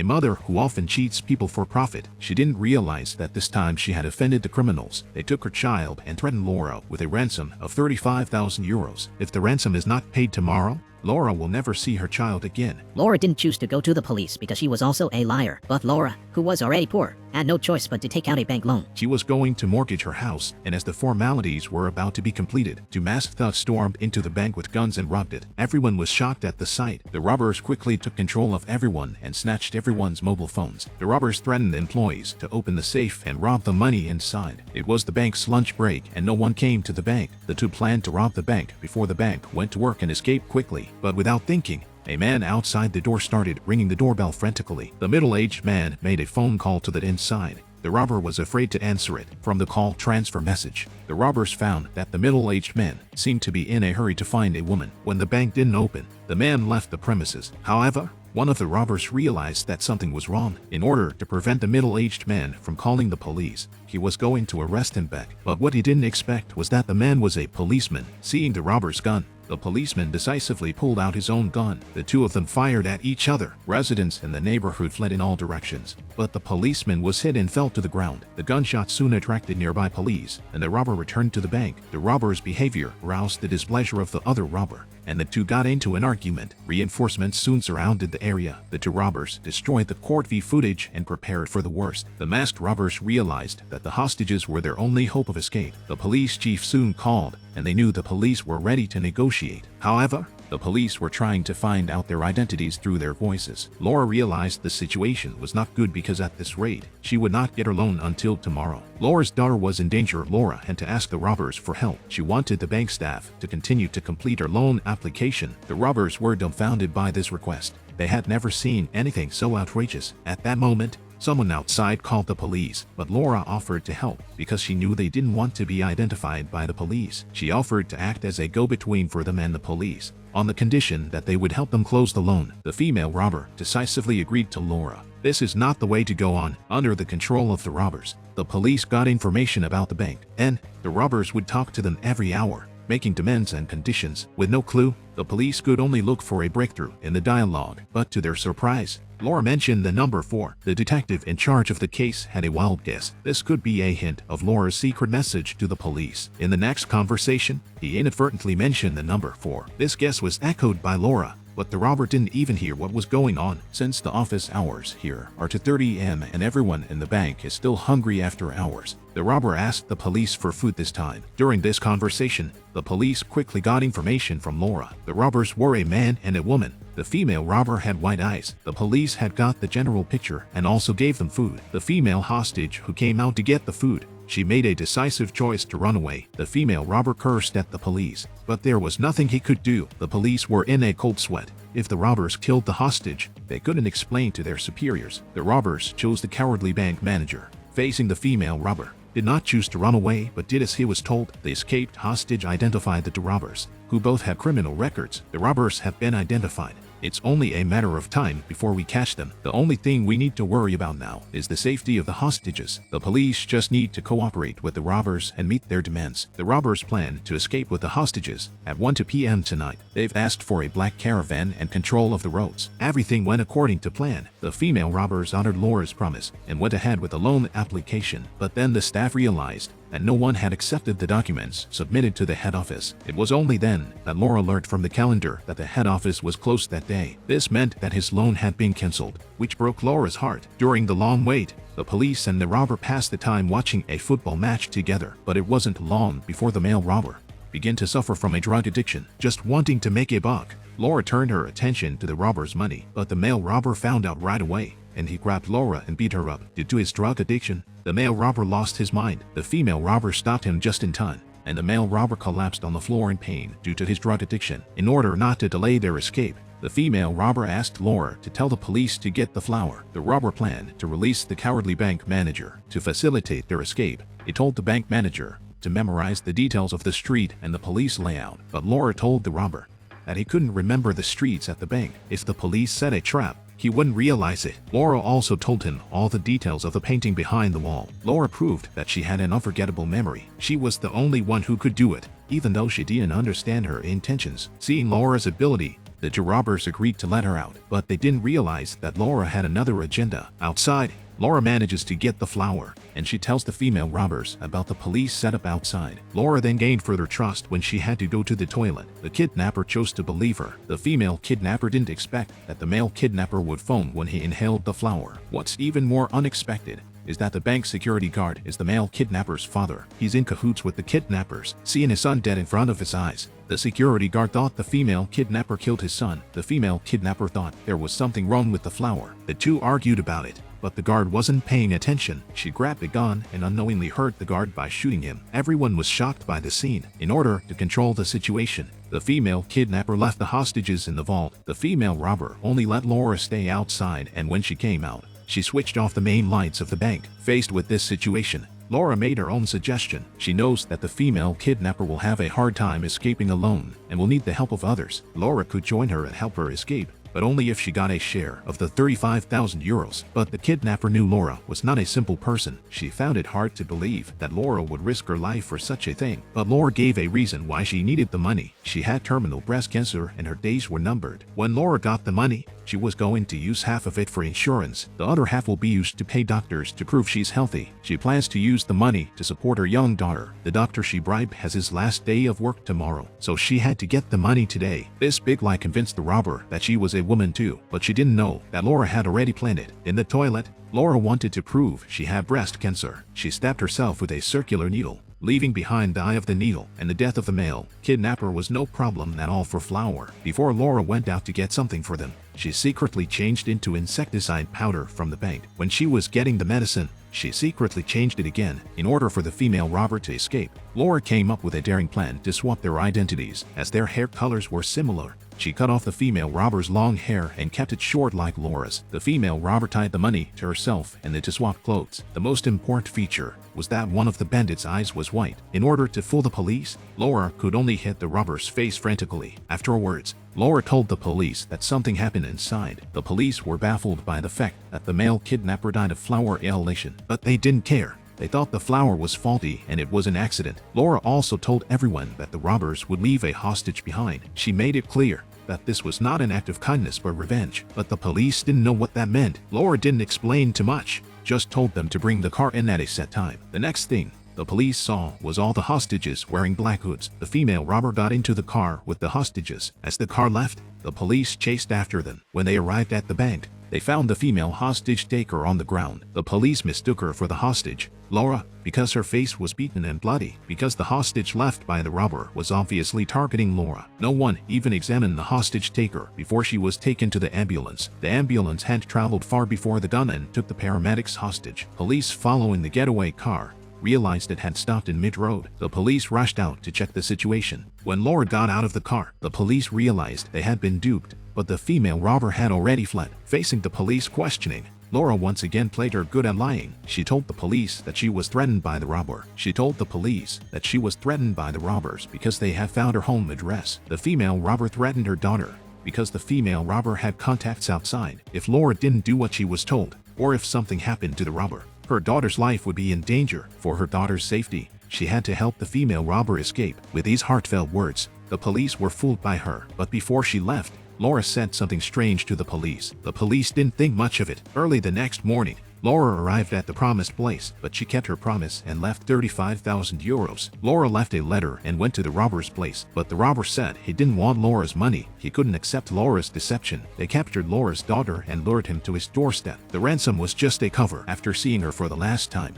mother who often cheats people for profit. She didn't realize that this time she had offended the criminals. They took her child and threatened Laura with a ransom of 35,000 euros. If the ransom is not paid tomorrow, Laura will never see her child again. Laura didn't choose to go to the police because she was also a liar. But Laura, who was already poor, had no choice but to take out a bank loan. She was going to mortgage her house, and as the formalities were about to be completed, two masked thugs stormed into the bank with guns and robbed it. Everyone was shocked at the sight. The robbers quickly took control of everyone and snatched everyone's mobile phones. The robbers threatened the employees to open the safe and rob the money inside. It was the bank's lunch break and no one came to the bank. The two planned to rob the bank before the bank went to work and escape quickly. But without thinking, a man outside the door started ringing the doorbell frantically. The middle-aged man made a phone call to the inside. The robber was afraid to answer it. From the call transfer message, the robbers found that the middle-aged man seemed to be in a hurry to find a woman. When the bank didn't open, the man left the premises. However, one of the robbers realized that something was wrong. In order to prevent the middle-aged man from calling the police, he was going to arrest him back. But what he didn't expect was that the man was a policeman. Seeing the robber's gun, the policeman decisively pulled out his own gun. The two of them fired at each other. Residents in the neighborhood fled in all directions, but the policeman was hit and fell to the ground. The gunshot soon attracted nearby police, and the robber returned to the bank. The robber's behavior roused the displeasure of the other robber, and the two got into an argument. Reinforcements soon surrounded the area. The two robbers destroyed the court footage and prepared for the worst. The masked robbers realized that the hostages were their only hope of escape. The police chief soon called, and they knew the police were ready to negotiate. However, the police were trying to find out their identities through their voices. Laura realized the situation was not good because at this rate, she would not get her loan until tomorrow. Laura's daughter was in danger. Laura had to ask the robbers for help. She wanted the bank staff to continue to complete her loan application. The robbers were dumbfounded by this request. They had never seen anything so outrageous. At that moment, someone outside called the police, but Laura offered to help because she knew they didn't want to be identified by the police. She offered to act as a go-between for them and the police, on the condition that they would help them close the loan. The female robber decisively agreed to Laura. This is not the way to go on. Under the control of the robbers, the police got information about the bank, and the robbers would talk to them every hour, making demands and conditions. With no clue, the police could only look for a breakthrough in the dialogue. But to their surprise, Laura mentioned the number 4. The detective in charge of the case had a wild guess. This could be a hint of Laura's secret message to the police. In the next conversation, he inadvertently mentioned the number 4. This guess was echoed by Laura, but the robber didn't even hear what was going on. Since the office hours here are 2:30 am and everyone in the bank is still hungry after hours, the robber asked the police for food this time. During this conversation, the police quickly got information from Laura. The robbers were a man and a woman. The female robber had white eyes. The police had got the general picture and also gave them food. The female hostage who came out to get the food, she made a decisive choice to run away. The female robber cursed at the police, but there was nothing he could do. The police were in a cold sweat. If the robbers killed the hostage, they couldn't explain to their superiors. The robbers chose the cowardly bank manager. Facing the female robber, did not choose to run away but did as he was told. The escaped hostage identified the two robbers, who both have criminal records. The robbers have been identified. It's only a matter of time before we catch them. The only thing we need to worry about now is the safety of the hostages. The police just need to cooperate with the robbers and meet their demands. The robbers plan to escape with the hostages at 1 p.m. tonight. They've asked for a black caravan and control of the roads. Everything went according to plan. The female robbers honored Laura's promise and went ahead with the loan application. But then the staff realized that no one had accepted the documents submitted to the head office. It was only then that Laura learned from the calendar that the head office was closed that day. This meant that his loan had been cancelled, which broke Laura's heart. During the long wait, the police and the robber passed the time watching a football match together. But it wasn't long before the male robber began to suffer from a drug addiction. Just wanting to make a buck, Laura turned her attention to the robber's money. But the male robber found out right away, and he grabbed Laura and beat her up. Due to his drug addiction, the male robber lost his mind. The female robber stopped him just in time, and the male robber collapsed on the floor in pain due to his drug addiction. In order not to delay their escape, the female robber asked Laura to tell the police to get the flour. The robber planned to release the cowardly bank manager. To facilitate their escape, he told the bank manager to memorize the details of the street and the police layout. But Laura told the robber that he couldn't remember the streets at the bank. If the police set a trap, he wouldn't realize it. Laura also told him all the details of the painting behind the wall. Laura proved that she had an unforgettable memory. She was the only one who could do it, even though she didn't understand her intentions. Seeing Laura's ability, The two robbers agreed to let her out, but they didn't realize that Laura had another agenda. Outside, Laura manages to get the flower, and she tells the female robbers about the police setup outside. Laura then gained further trust when she had to go to the toilet. The kidnapper chose to believe her. The female kidnapper didn't expect that the male kidnapper would foam when he inhaled the flower. What's even more unexpected is that the bank security guard is the male kidnapper's father. He's in cahoots with the kidnappers. Seeing his son dead in front of his eyes, the security guard thought the female kidnapper killed his son. The female kidnapper thought there was something wrong with the flower. The two argued about it, but the guard wasn't paying attention. She grabbed a gun and unknowingly hurt the guard by shooting him. Everyone was shocked by the scene. In order to control the situation, the female kidnapper left the hostages in the vault. The female robber only let Laura stay outside, and when she came out, she switched off the main lights of the bank. Faced with this situation, Laura made her own suggestion. She knows that the female kidnapper will have a hard time escaping alone and will need the help of others. Laura could join her and help her escape, but only if she got a share of the 35,000 euros. But the kidnapper knew Laura was not a simple person. She found it hard to believe that Laura would risk her life for such a thing. But Laura gave a reason why she needed the money. She had terminal breast cancer and her days were numbered. When Laura got the money, she was going to use half of it for insurance. The other half will be used to pay doctors to prove she's healthy. She plans to use the money to support her young daughter. The doctor she bribed has his last day of work tomorrow, so she had to get the money today. This big lie convinced the robber that she was a woman too, but she didn't know that Laura had already planned it. In the toilet, Laura wanted to prove she had breast cancer. She stabbed herself with a circular needle, leaving behind the eye of the needle, and the death of the male kidnapper was no problem at all for flour. Before Laura went out to get something for them, she secretly changed into insecticide powder from the bank. When she was getting the medicine, she secretly changed it again in order for the female robber to escape. Laura came up with a daring plan to swap their identities, as their hair colors were similar. She cut off the female robber's long hair and kept it short like Laura's. The female robber tied the money to herself and then to swap clothes. The most important feature was that one of the bandits' eyes was white. In order to fool the police, Laura could only hit the robber's face frantically. Afterwards, Laura told the police that something happened inside. The police were baffled by the fact that the male kidnapper died of flour inhalation, but they didn't care. They thought the flour was faulty and it was an accident. Laura also told everyone that the robbers would leave a hostage behind. She made it clear that this was not an act of kindness but revenge, but the police didn't know what that meant. Laura didn't explain too much, just told them to bring the car in at a set time. The next thing the police saw was all the hostages wearing black hoods. The female robber got into the car with the hostages. As the car left, the police chased after them. When they arrived at the bank, they found the female hostage taker on the ground. The police mistook her for the hostage, Laura, because her face was beaten and bloody, because the hostage left by the robber was obviously targeting Laura. No one even examined the hostage taker before she was taken to the ambulance. The ambulance had traveled far before the gunman took the paramedics hostage. Police following the getaway car realized it had stopped in mid-road. The police rushed out to check the situation. When Laura got out of the car, the police realized they had been duped, but the female robber had already fled. Facing the police questioning, Laura once again played her good at lying. She told the police that she was threatened by the robber. She told the police that she was threatened by the robbers because they had found her home address. The female robber threatened her daughter because the female robber had contacts outside. If Laura didn't do what she was told, or if something happened to the robber, her daughter's life would be in danger. For her daughter's safety, she had to help the female robber escape. With these heartfelt words, the police were fooled by her. But before she left, Laura said something strange to the police. The police didn't think much of it. Early the next morning, Laura arrived at the promised place, but she kept her promise and left 35,000 euros. Laura left a letter and went to the robber's place, but the robber said he didn't want Laura's money. He couldn't accept Laura's deception. They captured Laura's daughter and lured him to his doorstep. The ransom was just a cover. After seeing her for the last time,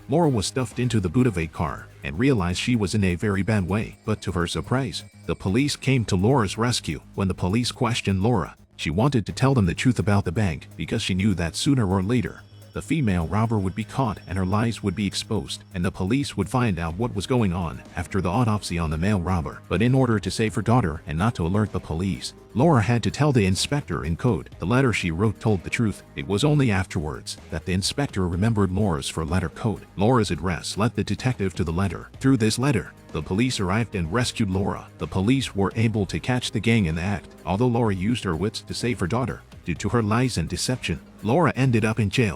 Laura was stuffed into the boot of a car and realized she was in a very bad way. But to her surprise, the police came to Laura's rescue. When the police questioned Laura, she wanted to tell them the truth about the bank because she knew that sooner or later, the female robber would be caught and her lies would be exposed, and the police would find out what was going on after the autopsy on the male robber. But in order to save her daughter and not to alert the police, Laura had to tell the inspector in code. The letter she wrote told the truth. It was only afterwards that the inspector remembered Laura's four-letter code. Laura's address led the detective to the letter. Through this letter, the police arrived and rescued Laura. The police were able to catch the gang in the act. Although Laura used her wits to save her daughter, due to her lies and deception, Laura ended up in jail.